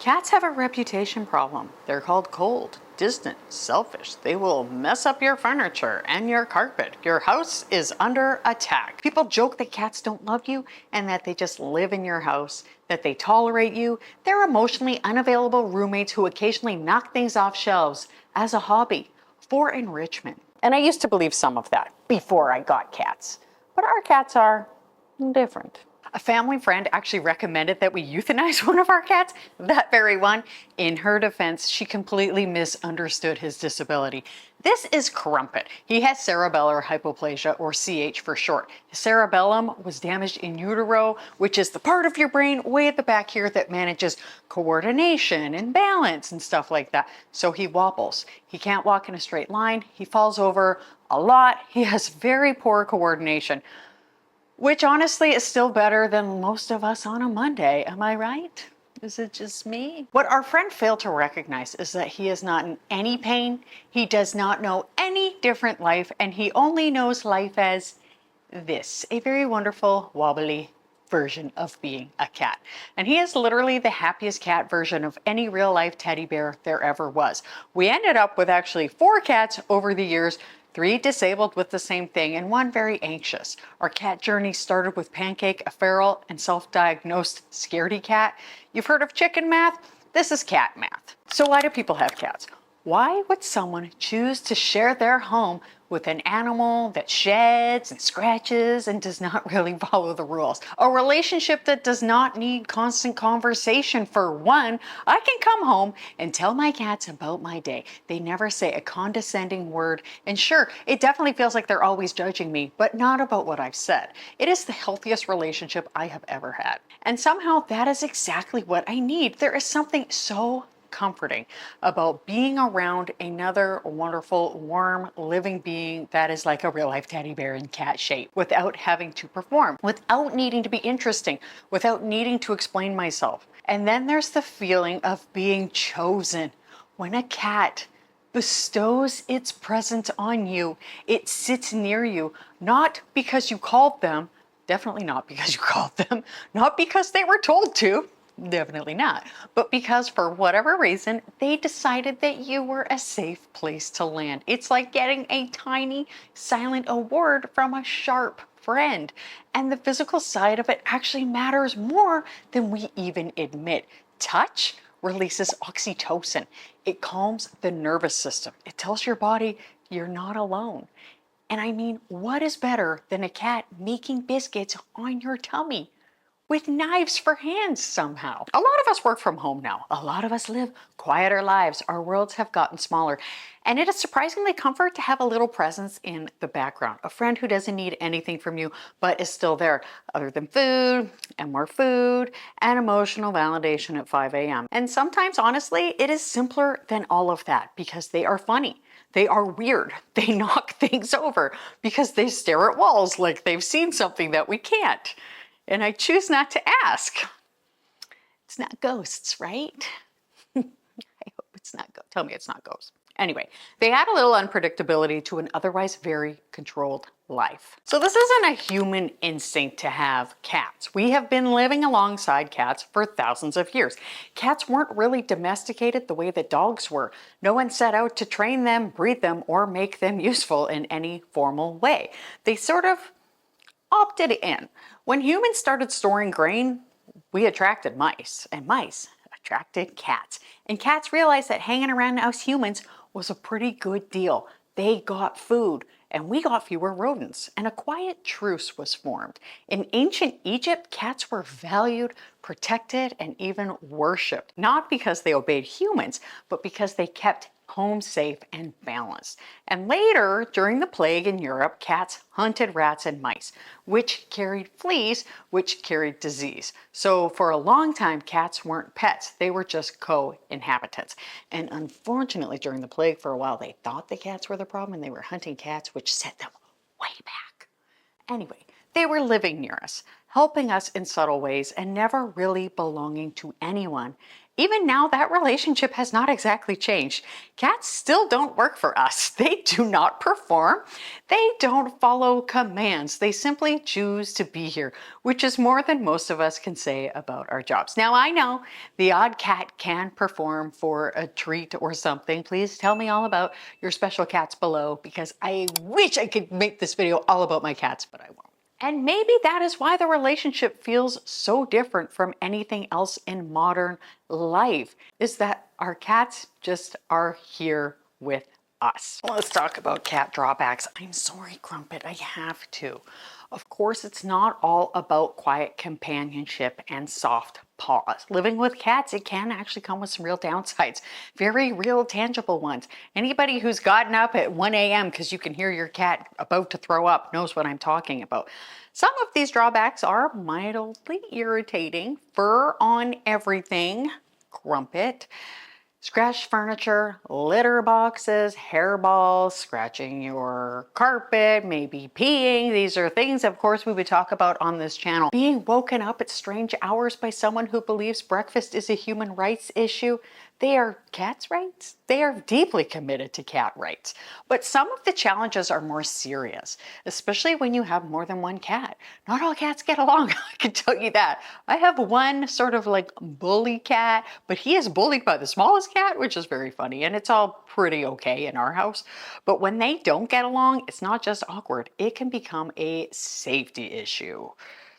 Cats have a reputation problem. They're called cold, distant, selfish. They will mess up your furniture and your carpet. Your house is under attack. People joke that cats don't love you and that they just live in your house, that they tolerate you. They're emotionally unavailable roommates who occasionally knock things off shelves as a hobby for enrichment. And I used to believe some of that before I got cats. But our cats are different. A family friend actually recommended that we euthanize one of our cats, that very one. In her defense, she completely misunderstood his disability. This is Crumpet. He has cerebellar hypoplasia, or CH for short. His cerebellum was damaged in utero, which is the part of your brain way at the back here that manages coordination and balance and stuff like that. So he wobbles. He can't walk in a straight line. He falls over a lot. He has very poor coordination, which honestly is still better than most of us on a Monday. Am I right? Is it just me? What our friend failed to recognize is that he is not in any pain. He does not know any different life, and he only knows life as this, a very wonderful, wobbly version of being a cat. And he is literally the happiest cat version of any real life teddy bear there ever was. We ended up with actually 4 cats over the years, 3 disabled with the same thing, and 1 very anxious. Our cat journey started with Pancake, a feral and self-diagnosed scaredy cat. You've heard of chicken math? This is cat math. So why do people have cats? Why would someone choose to share their home with an animal that sheds and scratches and does not really follow the rules? A relationship that does not need constant conversation. For one, I can come home and tell my cats about my day. They never say a condescending word. And sure, it definitely feels like they're always judging me, but not about what I've said. It is the healthiest relationship I have ever had. And somehow that is exactly what I need. There is something so comforting about being around another wonderful, warm, living being that is like a real life teddy bear in cat shape, without having to perform, without needing to be interesting, without needing to explain myself. And then there's the feeling of being chosen. When a cat bestows its presence on you, it sits near you, not because you called them, definitely not because you called them, not because they were told to, definitely not, but because for whatever reason, they decided that you were a safe place to land. It's like getting a tiny silent award from a sharp friend. And the physical side of it actually matters more than we even admit. Touch releases oxytocin. It calms the nervous system. It tells your body you're not alone. And I mean, what is better than a cat making biscuits on your tummy? With knives for hands somehow. A lot of us work from home now. A lot of us live quieter lives. Our worlds have gotten smaller. And it is surprisingly comfort to have a little presence in the background. A friend who doesn't need anything from you, but is still there, other than food and more food and emotional validation at 5 a.m. And sometimes, honestly, it is simpler than all of that because they are funny. They are weird. They knock things over because they stare at walls like they've seen something that we can't. And I choose not to ask. It's not ghosts, right? I hope it's not ghosts. Tell me it's not ghosts. Anyway, they add a little unpredictability to an otherwise very controlled life. So this isn't a human instinct to have cats. We have been living alongside cats for thousands of years. Cats weren't really domesticated the way that dogs were. No one set out to train them, breed them, or make them useful in any formal way. They sort of opted in. When humans started storing grain, we attracted mice, and mice attracted cats. And cats realized that hanging around us humans was a pretty good deal. They got food, and we got fewer rodents, and a quiet truce was formed. In ancient Egypt, cats were valued, protected, and even worshipped, not because they obeyed humans, but because they kept home safe and balanced. And later, during the plague in Europe, cats hunted rats and mice, which carried fleas, which carried disease. So for a long time, cats weren't pets. They were just co-inhabitants. And unfortunately, during the plague, for a while, they thought the cats were the problem and they were hunting cats, which set them way back. Anyway, they were living near us, helping us in subtle ways and never really belonging to anyone. Even now, that relationship has not exactly changed. Cats still don't work for us. They do not perform. They don't follow commands. They simply choose to be here, which is more than most of us can say about our jobs. Now, I know the odd cat can perform for a treat or something. Please tell me all about your special cats below, because I wish I could make this video all about my cats, but I won't. And maybe that is why the relationship feels so different from anything else in modern life, is that our cats just are here with us. Let's talk about cat drawbacks. I'm sorry, Crumpet, I have to. Of course, it's not all about quiet companionship and soft paws. Living with cats, it can actually come with some real downsides, very real, tangible ones. Anybody who's gotten up at 1 a.m. because you can hear your cat about to throw up knows what I'm talking about. Some of these drawbacks are mildly irritating: fur on everything, Crumpet, scratched furniture, litter boxes, hairballs, scratching your carpet, maybe peeing. These are things, of course, we would talk about on this channel. Being woken up at strange hours by someone who believes breakfast is a human rights issue. They are cats' rights. They are deeply committed to cat rights. But some of the challenges are more serious, especially when you have more than one cat. Not all cats get along, I can tell you that. I have one sort of like bully cat, but he is bullied by the smallest cat, which is very funny, and it's all pretty okay in our house. But when they don't get along, it's not just awkward, it can become a safety issue.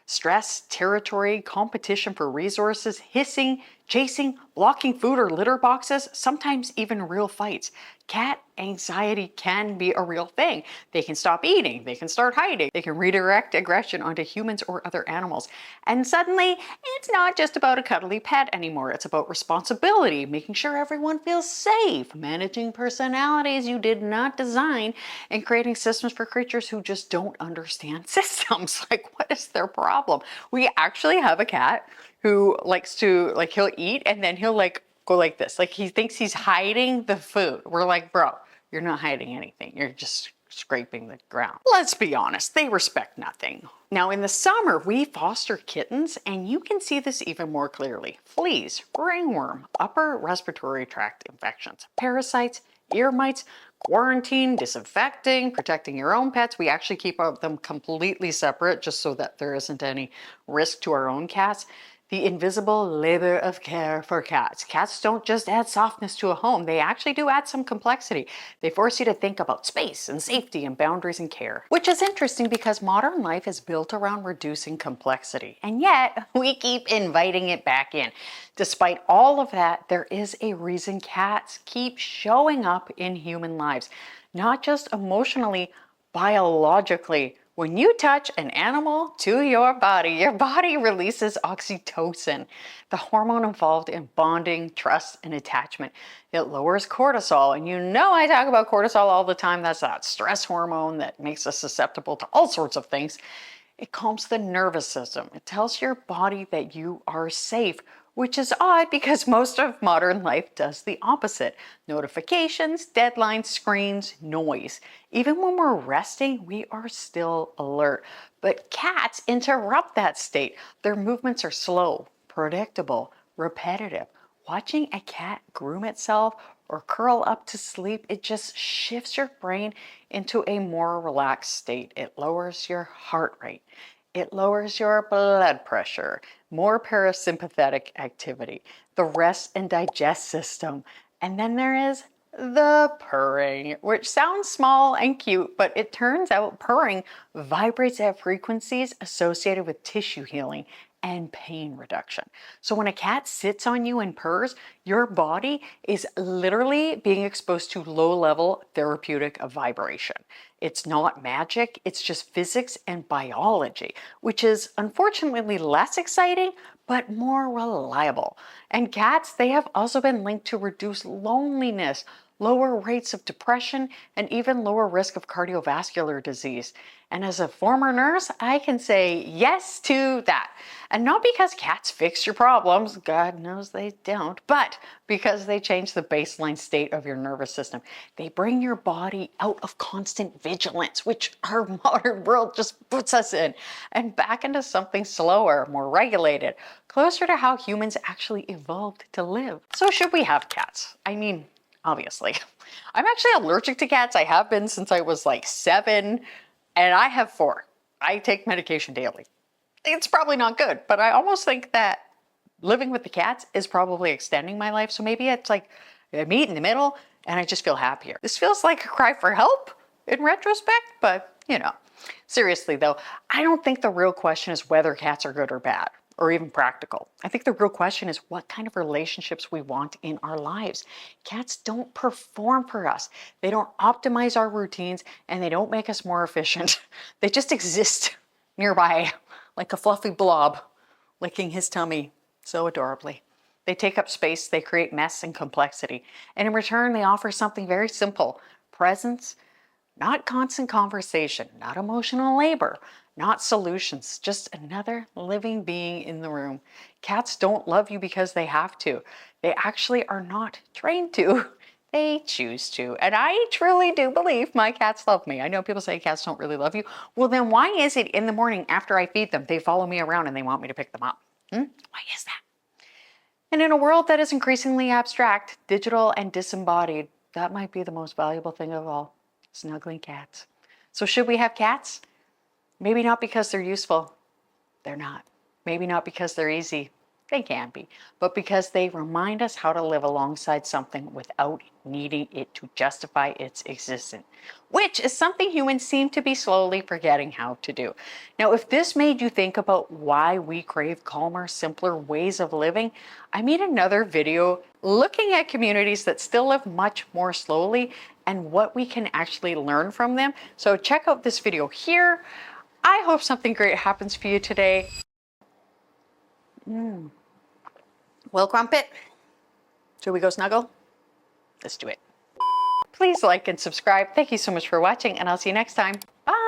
Stress, territory, competition for resources, hissing, chasing, blocking food or litter boxes, sometimes even real fights. Cat anxiety can be a real thing. They can stop eating, they can start hiding, they can redirect aggression onto humans or other animals. And suddenly, it's not just about a cuddly pet anymore. It's about responsibility, making sure everyone feels safe, managing personalities you did not design, and creating systems for creatures who just don't understand systems. Like, what is their problem? We actually have a cat who likes to, like, he'll eat and then he'll like go like this. Like, he thinks he's hiding the food. We're like, bro, you're not hiding anything. You're just scraping the ground. Let's be honest, they respect nothing. Now, in the summer, we foster kittens, and you can see this even more clearly. Fleas, ringworm, upper respiratory tract infections, parasites, ear mites, quarantine, disinfecting, protecting your own pets. We actually keep them completely separate just so that there isn't any risk to our own cats. The invisible labor of care for cats. Cats don't just add softness to a home, they actually do add some complexity. They force you to think about space and safety and boundaries and care. Which is interesting because modern life is built around reducing complexity, and yet we keep inviting it back in. Despite all of that, there is a reason cats keep showing up in human lives, not just emotionally, biologically. When you touch an animal to your body releases oxytocin, the hormone involved in bonding, trust, and attachment. It lowers cortisol, and you know I talk about cortisol all the time. That's that stress hormone that makes us susceptible to all sorts of things. It calms the nervous system. It tells your body that you are safe, which is odd because most of modern life does the opposite. Notifications, deadlines, screens, noise. Even when we're resting, we are still alert. But cats interrupt that state. Their movements are slow, predictable, repetitive. Watching a cat groom itself or curl up to sleep, it just shifts your brain into a more relaxed state. It lowers your heart rate. It lowers your blood pressure, more parasympathetic activity, the rest and digest system. And then there is the purring, which sounds small and cute, but it turns out purring vibrates at frequencies associated with tissue healing and pain reduction. So when a cat sits on you and purrs, your body is literally being exposed to low-level therapeutic vibration. It's not magic, it's just physics and biology, which is unfortunately less exciting, but more reliable. And cats, they have also been linked to reduce loneliness, lower rates of depression, and even lower risk of cardiovascular disease. And as a former nurse, I can say yes to that. And not because cats fix your problems, God knows they don't, but because they change the baseline state of your nervous system. They bring your body out of constant vigilance, which our modern world just puts us in, and back into something slower, more regulated, closer to how humans actually evolved to live. So should we have cats? I mean, obviously. I'm actually allergic to cats. I have been since I was like 7, and I have 4. I take medication daily. It's probably not good, but I almost think that living with the cats is probably extending my life. So maybe it's like I meet in the middle and I just feel happier. This feels like a cry for help in retrospect, but you know. Seriously though, I don't think the real question is whether cats are good or bad, or even practical. I think the real question is what kind of relationships we want in our lives. Cats don't perform for us. They don't optimize our routines, and they don't make us more efficient. They just exist nearby like a fluffy blob, licking his tummy so adorably. They take up space, they create mess and complexity, and in return they offer something very simple: presence. Not constant conversation, not emotional labor, not solutions, just another living being in the room. Cats don't love you because they have to. They actually are not trained to. They choose to. And I truly do believe my cats love me. I know people say cats don't really love you. Well, then why is it in the morning after I feed them, they follow me around and they want me to pick them up? Why is that? And in a world that is increasingly abstract, digital, and disembodied, that might be the most valuable thing of all: snuggling cats. So should we have cats? Maybe not because they're useful. They're not. Maybe not because they're easy. They can be. But because they remind us how to live alongside something without needing it to justify its existence, which is something humans seem to be slowly forgetting how to do. Now, if this made you think about why we crave calmer, simpler ways of living, I made another video looking at communities that still live much more slowly and what we can actually learn from them. So check out this video here. I hope something great happens for you today. Well, Crumpet, should we go snuggle? Let's do it. Please like and subscribe. Thank you so much for watching, and I'll see you next time. Bye.